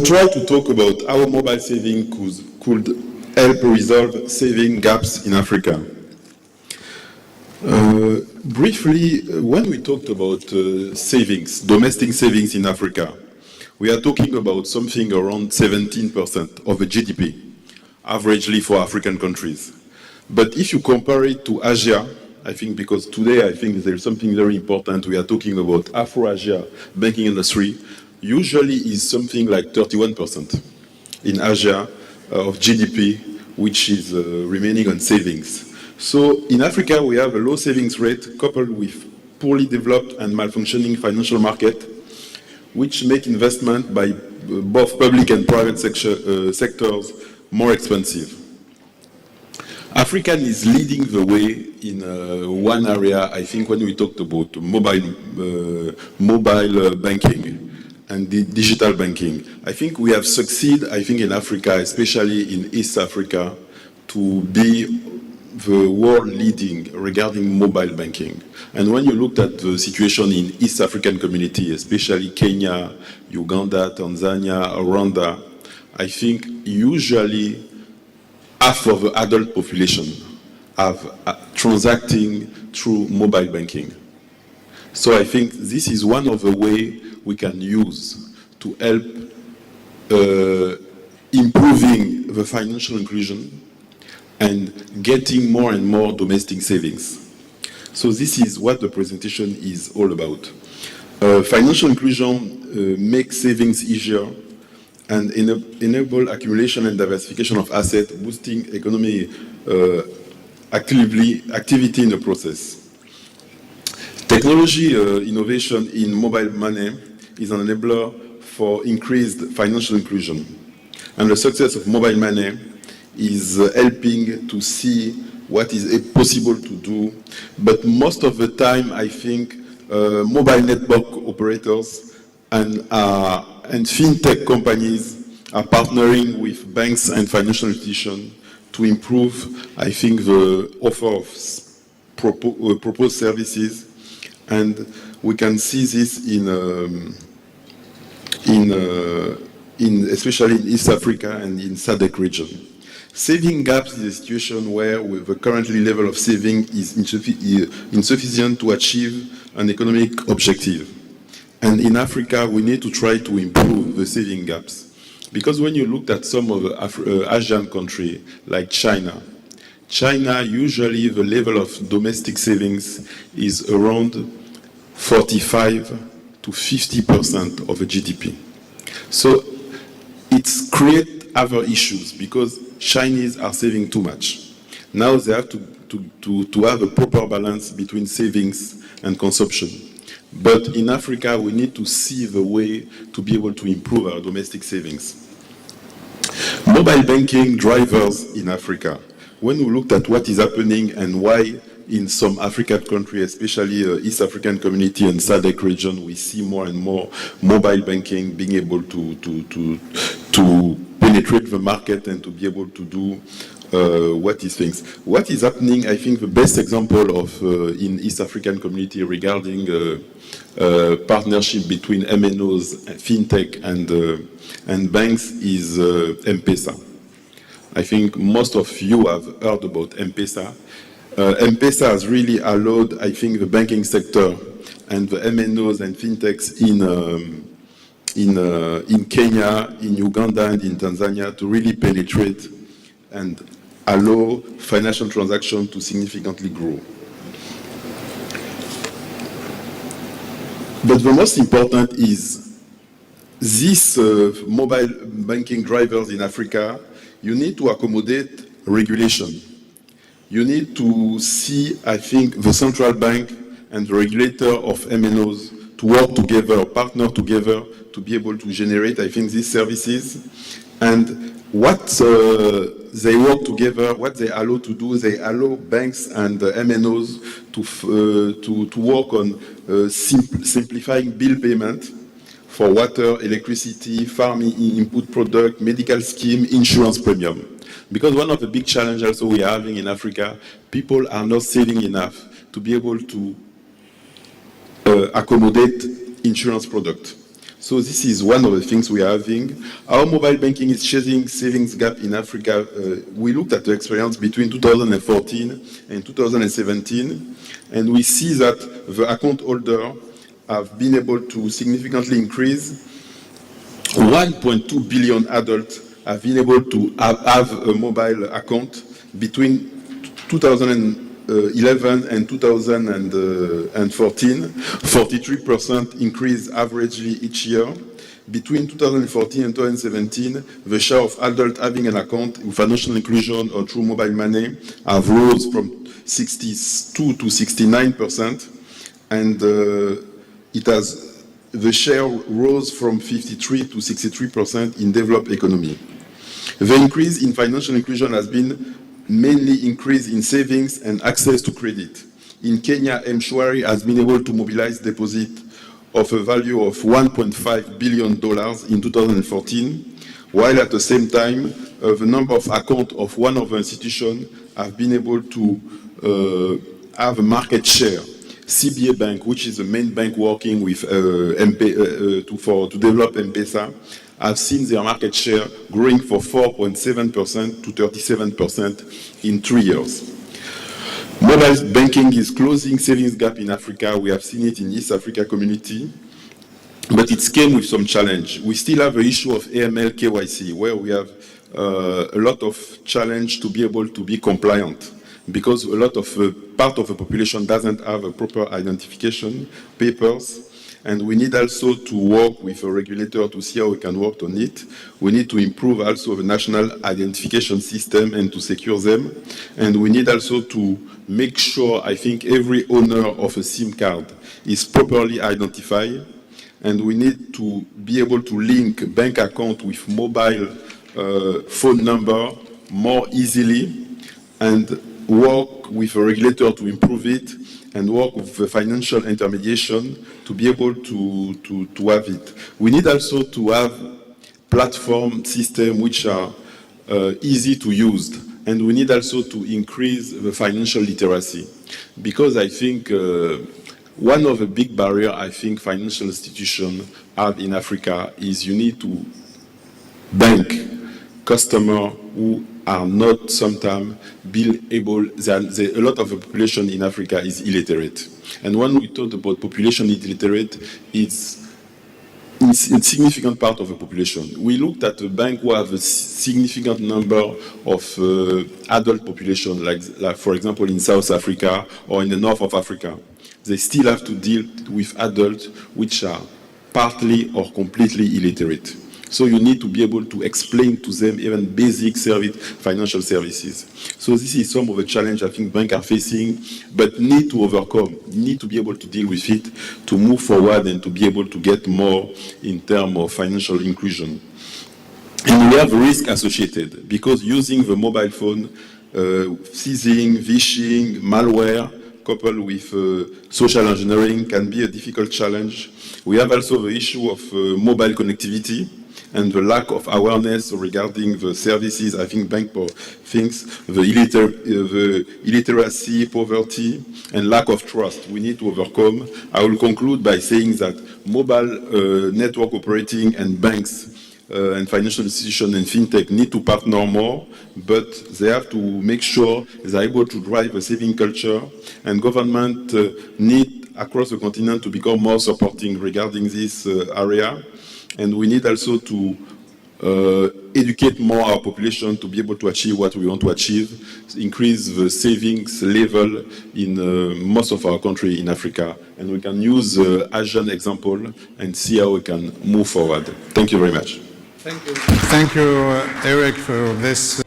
try to talk about how mobile saving could help resolve saving gaps in Africa. Briefly, when we talked about savings, domestic savings in Africa, we are talking about something around 17% of the GDP, averagely for African countries. But if you compare it to Asia, I think because today I think there's something very important, we are talking about Afro-Asia banking industry, usually is something like 31% in Asia of GDP, which is remaining on savings. So in Africa, we have a low savings rate coupled with poorly developed and malfunctioning financial market, which make investment by both public and private sectors more expensive. Africa is leading the way in one area, I think, when we talked about mobile banking and digital banking. I think we have succeeded, I think, in Africa, especially in East Africa, to be the world leading regarding mobile banking. And when you looked at the situation in East African community, especially Kenya, Uganda, Tanzania, Rwanda, I think usually half of the adult population have transacting through mobile banking. So I think this is one of the ways we can use to help improving the financial inclusion and getting more and more domestic savings. So this is what the presentation is all about. Financial inclusion makes savings easier and enable accumulation and diversification of assets, boosting economic activity in the process. Technology innovation in mobile money is an enabler for increased financial inclusion. And the success of mobile money is helping to see what is possible to do. But most of the time, I think mobile network operators and fintech companies are partnering with banks and financial institutions to improve, I think, the offer of proposed services. And we can see this especially in East Africa and in SADC region. Saving gaps is a situation where the current level of saving is insufficient to achieve an economic objective. And in Africa, we need to try to improve the saving gaps. Because when you look at some of the Asian countries, like China, usually the level of domestic savings is around 45 to 50% of the GDP. So it's create other issues because Chinese are saving too much. Now they have to have a proper balance between savings and consumption. But in Africa, we need to see the way to be able to improve our domestic savings. Mobile banking drivers in Africa. When we looked at what is happening and why in some African countries, especially East African community and SADC region, we see more and more mobile banking being able to penetrate the market and to be able to do what is happening. I think the best example of in East African community regarding partnership between MNOs, fintech, and banks is M-Pesa. I think most of you have heard about M-Pesa. M-Pesa has really allowed, I think, the banking sector and the MNOs and fintechs in Kenya, in Uganda, and in Tanzania to really penetrate and allow financial transactions to significantly grow. But the most important is these mobile banking drivers in Africa, you need to accommodate regulation. You need to see, I think, the central bank and the regulator of MNOs to work together, partner together to be able to generate, I think, these services. And what they work together, what they allow to do, they allow banks and MNOs to work on simplifying bill payment for water, electricity, farming input product, medical scheme, insurance premium. Because one of the big challenges also we are having in Africa, people are not saving enough to be able to accommodate insurance product. So this is one of the things we are having. Our mobile banking is chasing savings gap in Africa. We looked at the experience between 2014 and 2017, and we see that the account holder have been able to significantly increase. 1.2 billion adults have been able to have a mobile account between 2011 and 2014, 43% increase averagely each year. Between 2014 and 2017, the share of adults having an account with financial inclusion or through mobile money have rose from 62 to 69%, and the share rose from 53 to 63% in developed economy. The increase in financial inclusion has been mainly increase in savings and access to credit. In Kenya, M-Shwari has been able to mobilize deposit of a value of $1.5 billion in 2014, while at the same time, the number of accounts of one of the institutions have been able to have a market share. CBA Bank, which is the main bank working with to develop M-Pesa, have seen their market share growing from 4.7% to 37% in 3 years. Mobile banking is closing savings gap in Africa. We have seen it in East Africa community, but it came with some challenge. We still have the issue of AML KYC, where we have a lot of challenge to be able to be compliant, because a lot of part of the population doesn't have a proper identification papers. And we need also to work with a regulator to see how we can work on it. We need to improve also the national identification system and to secure them. And we need also to make sure, I think, every owner of a SIM card is properly identified. And we need to be able to link bank account with mobile phone number more easily, and work with a regulator to improve it, and work with the financial intermediation to be able to have it. We need also to have platform system which are easy to use, and we need also to increase the financial literacy, because I think one of the big barriers I think financial institutions have in Africa is you need to bank customers who are not sometimes able, a lot of the population in Africa is illiterate. And when we talk about population illiterate, it's a significant part of the population. We looked at a bank who have a significant number of adult population, like for example in South Africa or in the north of Africa. They still have to deal with adults which are partly or completely illiterate. So you need to be able to explain to them even basic financial services. So this is some of the challenge I think banks are facing, but need to overcome, need to be able to deal with it, to move forward and to be able to get more in terms of financial inclusion. And we have risk associated, because using the mobile phone, phishing, malware, coupled with social engineering can be a difficult challenge. We have also the issue of mobile connectivity and the lack of awareness regarding the services. I think bank things, the illiteracy, poverty, and lack of trust we need to overcome. I will conclude by saying that mobile network operating and banks and financial institutions and fintech need to partner more, but they have to make sure they're able to drive a saving culture, and government need across the continent to become more supporting regarding this area. And we need also to educate more our population to be able to achieve what we want to achieve, increase the savings level in most of our country in Africa. And we can use the Asian example and see how we can move forward. Thank you very much. Thank you. Thank you, Eric, for this.